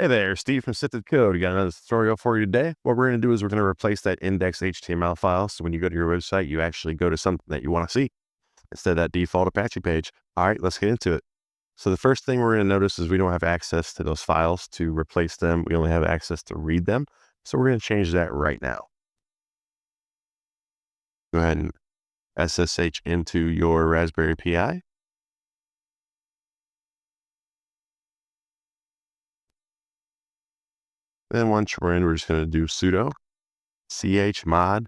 Hey there, Steve from Sifted Code. Got another tutorial for you today. What we're going to do is we're going to replace that index.html file. So when you go to your website, you actually go to something that you want to see instead of that default Apache page. All right, let's get into it. So the first thing we're going to notice is we don't have access to those files to replace them. We only have access to read them. So we're going to change that right now. Go ahead and SSH into your Raspberry Pi. Then once we're in, we're just going to do sudo chmod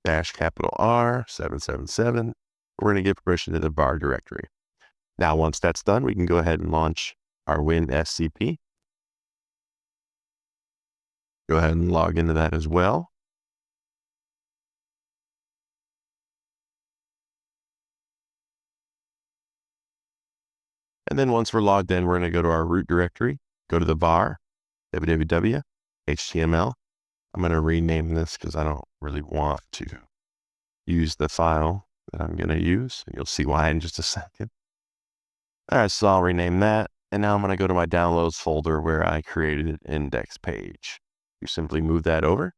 -R 777. We're going to give permission to the var directory. Now, once that's done, we can go ahead and launch our WinSCP. Go ahead and log into that as well. And then once we're logged in, we're going to go to our root directory, go to the var, www.html. I'm going to rename this because I don't really want to use the file that I'm going to use. And you'll see why in just a second. All right, so I'll rename that. And now I'm going to go to my downloads folder where I created an index page. You simply move that over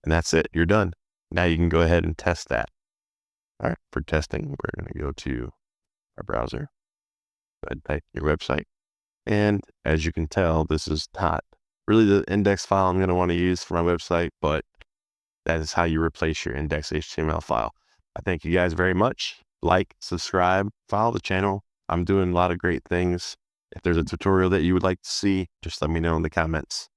and that's it. You're done. Now you can go ahead and test that. All right, for testing, we're going to go to our browser, go ahead and type your website. And as you can tell, this is not really the index file I'm going to want to use for my website, but that is how you replace your index.html file. I thank you guys very much. Like, subscribe, follow the channel. I'm doing a lot of great things. If there's a tutorial that you would like to see, just let me know in the comments.